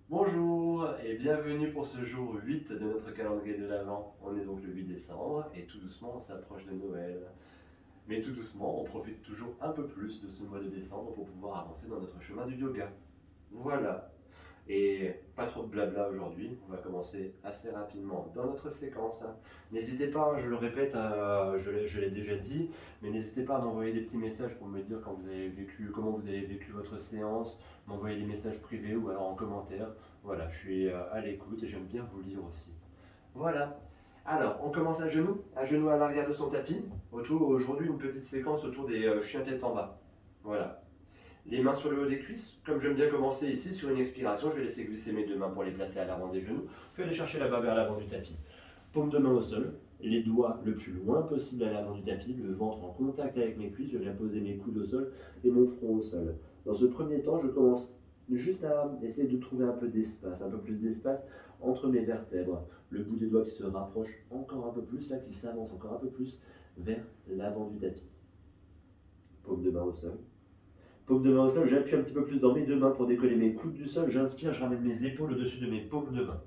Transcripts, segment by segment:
Bonjour et bienvenue pour ce jour 8 de notre calendrier de l'Avent. On est donc le 8 décembre et tout doucement on s'approche de Noël. Mais tout doucement, on profite toujours un peu plus de ce mois de décembre pour pouvoir avancer dans notre chemin du yoga. Voilà. Et pas trop de blabla aujourd'hui, on va commencer assez rapidement dans notre séquence. N'hésitez pas, je le répète, je l'ai déjà dit, mais n'hésitez pas à m'envoyer des petits messages pour me dire quand vous avez vécu, comment vous avez vécu votre séance, m'envoyer des messages privés ou alors en commentaire. Voilà, je suis à l'écoute et j'aime bien vous lire aussi. Voilà. Alors, on commence à genoux à l'arrière de son tapis. Aujourd'hui, une petite séquence autour des chiens tête en bas. Voilà. Les mains sur le haut des cuisses. Comme j'aime bien commencer ici, sur une expiration, je vais laisser glisser mes deux mains pour les placer à l'avant des genoux, puis aller chercher la bas vers l'avant du tapis. Paume de main au sol, les doigts le plus loin possible à l'avant du tapis, le ventre en contact avec mes cuisses, je viens poser mes coudes au sol et mon front au sol. Dans ce premier temps, je commence juste à essayer de trouver un peu d'espace, un peu plus d'espace entre mes vertèbres. Le bout des doigts qui se rapproche encore un peu plus, là, qui s'avance encore un peu plus vers l'avant du tapis. Paume de main au sol. Paume de main au sol, j'appuie un petit peu plus dans mes deux mains pour décoller mes coudes du sol. J'inspire, je ramène mes épaules au-dessus de mes paumes de main.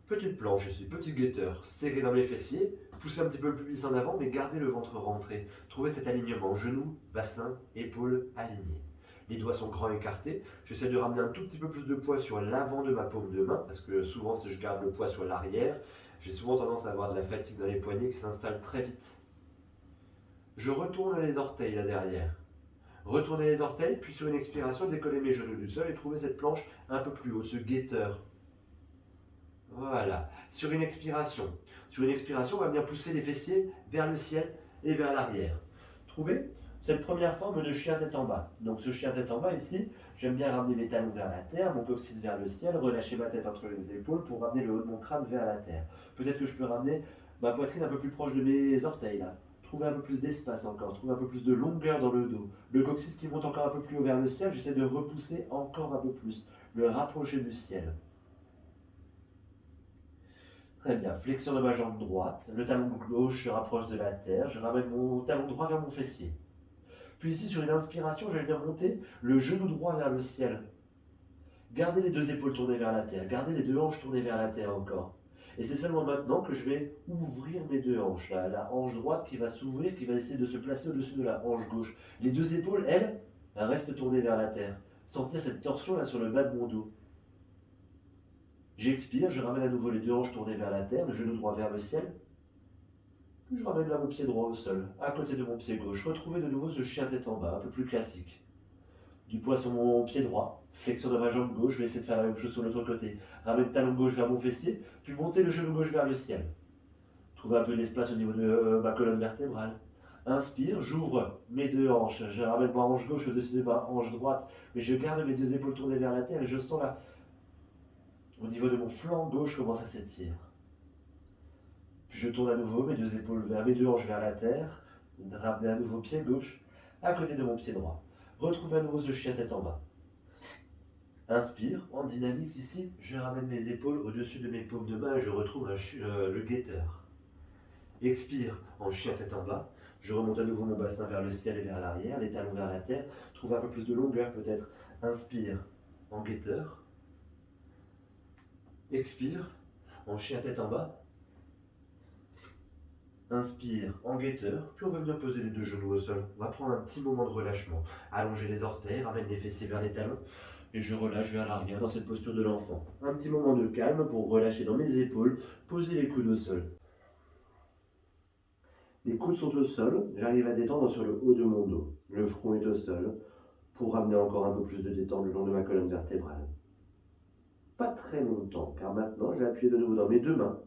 Petite planche ici, petit guetteur, serré dans mes fessiers, poussez un petit peu plus en avant, mais gardez le ventre rentré. Trouvez cet alignement, genoux, bassin, épaules alignés. Les doigts sont grands écartés. J'essaie de ramener un tout petit peu plus de poids sur l'avant de ma paume de main, parce que souvent si je garde le poids sur l'arrière, j'ai souvent tendance à avoir de la fatigue dans les poignets qui s'installe très vite. Je retourne les orteils là derrière. Retournez les orteils, puis sur une expiration, décollez mes genoux du sol et trouvez cette planche un peu plus haut, ce guetteur. Voilà. Sur une expiration, on va venir pousser les fessiers vers le ciel et vers l'arrière. Trouvez cette première forme de chien tête en bas. Donc ce chien tête en bas ici, j'aime bien ramener mes talons vers la terre, mon coccyx vers le ciel, relâcher ma tête entre les épaules pour ramener le haut de mon crâne vers la terre. Peut-être que je peux ramener ma poitrine un peu plus proche de mes orteils là. Trouver un peu plus d'espace encore, trouver un peu plus de longueur dans le dos. Le coccyx qui monte encore un peu plus haut vers le ciel, j'essaie de repousser encore un peu plus, le rapprocher du ciel. Très bien, flexion de ma jambe droite, le talon gauche se rapproche de la terre, je ramène mon talon droit vers mon fessier. Puis ici, sur une inspiration, je vais monter le genou droit vers le ciel. Gardez les deux épaules tournées vers la terre, gardez les deux hanches tournées vers la terre encore. Et c'est seulement maintenant que je vais ouvrir mes deux hanches. Là. La hanche droite qui va s'ouvrir, qui va essayer de se placer au-dessus de la hanche gauche. Les deux épaules, elles, restent tournées vers la terre. Sentir cette torsion là sur le bas de mon dos. J'expire, je ramène à nouveau les deux hanches tournées vers la terre, le genou droit vers le ciel. Puis je ramène là mon pied droit au sol, à côté de mon pied gauche. Retrouvez de nouveau ce chien tête en bas, un peu plus classique. Du poids sur mon pied droit, flexion de ma jambe gauche, je vais essayer de faire la même chose sur l'autre côté. Ramène le talon gauche vers mon fessier, puis monter le genou gauche vers le ciel. Trouvez un peu d'espace au niveau de ma colonne vertébrale. Inspire, j'ouvre mes deux hanches, je ramène ma hanche gauche au-dessus de ma hanche droite, mais je garde mes deux épaules tournées vers la terre et je sens là, au niveau de mon flanc gauche, comment ça s'étire. Puis je tourne à nouveau mes deux épaules vers mes deux hanches vers la terre, ramener à nouveau pied gauche à côté de mon pied droit. Retrouvez à nouveau ce chien tête en bas. Inspire, en dynamique ici, je ramène mes épaules au-dessus de mes paumes de main et je retrouve le guetteur. Expire, en chien tête en bas, je remonte à nouveau mon bassin vers le ciel et vers l'arrière, les talons vers la terre, trouve un peu plus de longueur peut-être. Inspire, en guetteur. Expire, en chien tête en bas. Inspire en guetteur, puis on va venir poser les deux genoux au sol. On va prendre un petit moment de relâchement. Allonger les orteils, ramène les fessiers vers les talons. Et je relâche vers l'arrière dans cette posture de l'enfant. Un petit moment de calme pour relâcher dans mes épaules, poser les coudes au sol. Les coudes sont au sol, j'arrive à détendre sur le haut de mon dos. Le front est au sol, pour ramener encore un peu plus de détente le long de ma colonne vertébrale. Pas très longtemps, car maintenant je vais appuyer de nouveau dans mes deux mains.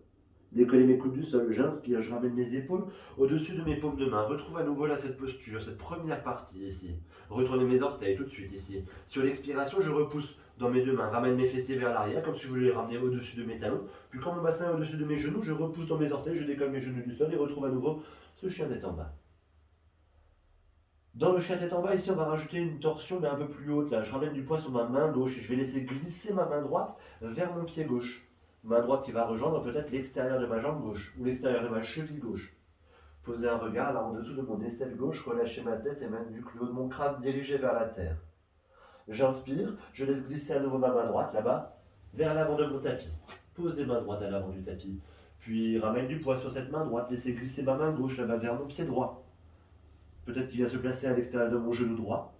Décoller mes coudes du sol, j'inspire, je ramène mes épaules au-dessus de mes paumes de main. Retrouve à nouveau là cette posture, cette première partie ici. Retournez mes orteils tout de suite ici. Sur l'expiration, je repousse dans mes deux mains, ramène mes fessiers vers l'arrière comme si je voulais les ramener au-dessus de mes talons. Puis quand mon bassin est au-dessus de mes genoux, je repousse dans mes orteils, je décolle mes genoux du sol et retrouve à nouveau ce chien tête en bas. Dans le chien tête en bas, ici, on va rajouter une torsion mais un peu plus haute. Là, je ramène du poids sur ma main gauche et je vais laisser glisser ma main droite vers mon pied gauche. Main droite qui va rejoindre peut-être l'extérieur de ma jambe gauche ou l'extérieur de ma cheville gauche. Posez un regard là en dessous de mon aisselle gauche, relâchez ma tête et même du haut de mon crâne dirigé vers la terre. J'inspire, je laisse glisser à nouveau ma main droite là-bas, vers l'avant de mon tapis. Pose les mains droites à l'avant du tapis. Puis ramène du poids sur cette main droite, laissez glisser ma main gauche là-bas vers mon pied droit. Peut-être qu'il va se placer à l'extérieur de mon genou droit,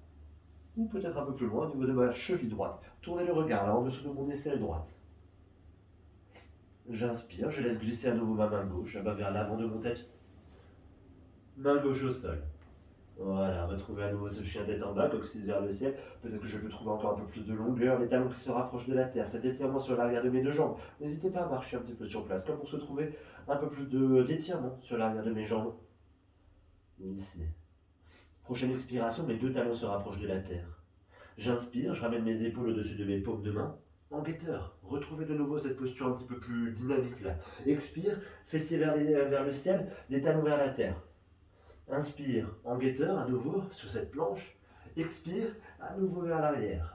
ou peut-être un peu plus loin au niveau de ma cheville droite. Tournez le regard là en dessous de mon aisselle droite. J'inspire, je laisse glisser à nouveau ma main gauche là-bas vers l'avant de mon tapis. Main gauche au sol. Voilà, retrouvez à nouveau ce chien tête en bas, coccyx vers le ciel. Peut-être que je peux trouver encore un peu plus de longueur, les talons qui se rapprochent de la terre, cet étirement sur l'arrière de mes deux jambes. N'hésitez pas à marcher un petit peu sur place, comme pour se trouver un peu plus d'étirement sur l'arrière de mes jambes. Ici. Prochaine expiration, mes deux talons se rapprochent de la terre. J'inspire, je ramène mes épaules au-dessus de mes paumes de main. En guetteur, retrouvez de nouveau cette posture un petit peu plus dynamique là. Expire, fessiers vers le ciel, les talons vers la terre. Inspire, en guetteur à nouveau sur cette planche. Expire, à nouveau vers l'arrière.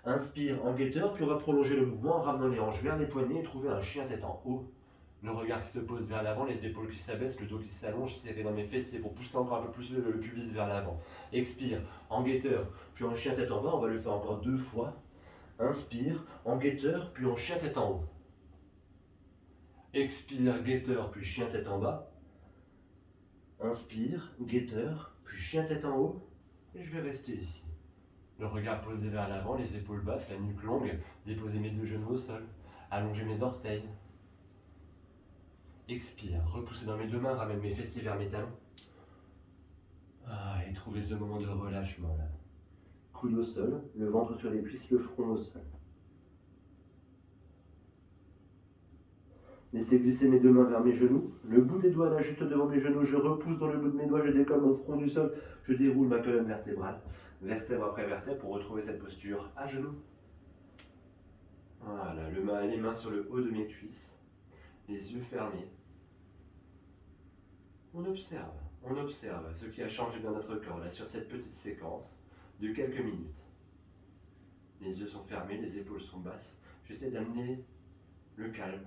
Inspire en guetteur, puis on va prolonger le mouvement en ramenant les hanches vers les poignets et trouver un chien tête en haut. Le regard qui se pose vers l'avant, les épaules qui s'abaissent, le dos qui s'allonge, serré dans mes fessiers pour pousser encore un peu plus le pubis vers l'avant. Expire, en guetteur, puis en chien tête en bas, on va le faire encore 2 fois. Inspire, en guetteur, puis en chien tête en haut. Expire, guetteur, puis chien tête en bas. Inspire, guetteur, puis chien tête en haut. Et je vais rester ici. Le regard posé vers l'avant, les épaules basses, la nuque longue, déposer mes deux genoux au sol, allonger mes orteils. Expire, repousser dans mes deux mains, ramène mes fessiers vers mes talons. Et trouvez ce moment de relâchement là. Coude au sol, le ventre sur les cuisses, le front au sol. Laissez glisser mes deux mains vers mes genoux. Le bout des doigts là, juste devant mes genoux, je repousse dans le bout de mes doigts, je décolle mon front du sol, je déroule ma colonne vertébrale, vertèbre après vertèbre pour retrouver cette posture à genoux. Voilà, les mains sur le haut de mes cuisses, les yeux fermés. On observe ce qui a changé dans notre corps là sur cette petite séquence de quelques minutes. Les yeux sont fermés, les épaules sont basses. J'essaie d'amener le calme.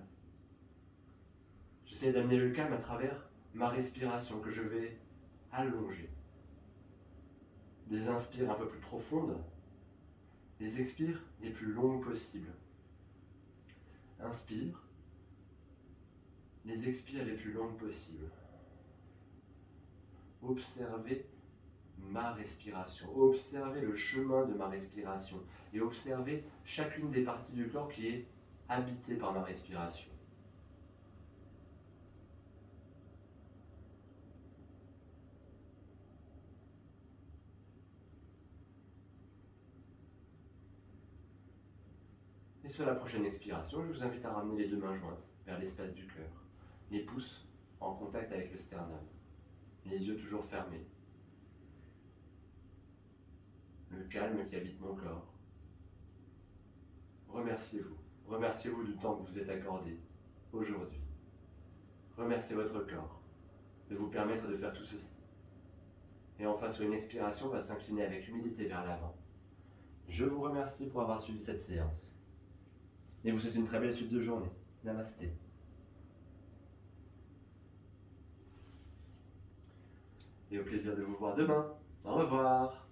J'essaie d'amener le calme à travers ma respiration que je vais allonger. Des inspires un peu plus profondes, les expires les plus longues possibles. Inspire, les expires les plus longues possibles. Observez ma respiration, observez le chemin de ma respiration et observez chacune des parties du corps qui est habitée par ma respiration. Et sur la prochaine expiration, je vous invite à ramener les deux mains jointes vers l'espace du cœur, les pouces en contact avec le sternum, les yeux toujours fermés. Le calme qui habite mon corps. Remerciez-vous du temps que vous êtes accordé aujourd'hui. Remerciez votre corps de vous permettre de faire tout ceci. Et enfin, sur une expiration, on va s'incliner avec humilité vers l'avant. Je vous remercie pour avoir suivi cette séance. Et vous souhaite une très belle suite de journée. Namasté. Et au plaisir de vous voir demain. Au revoir.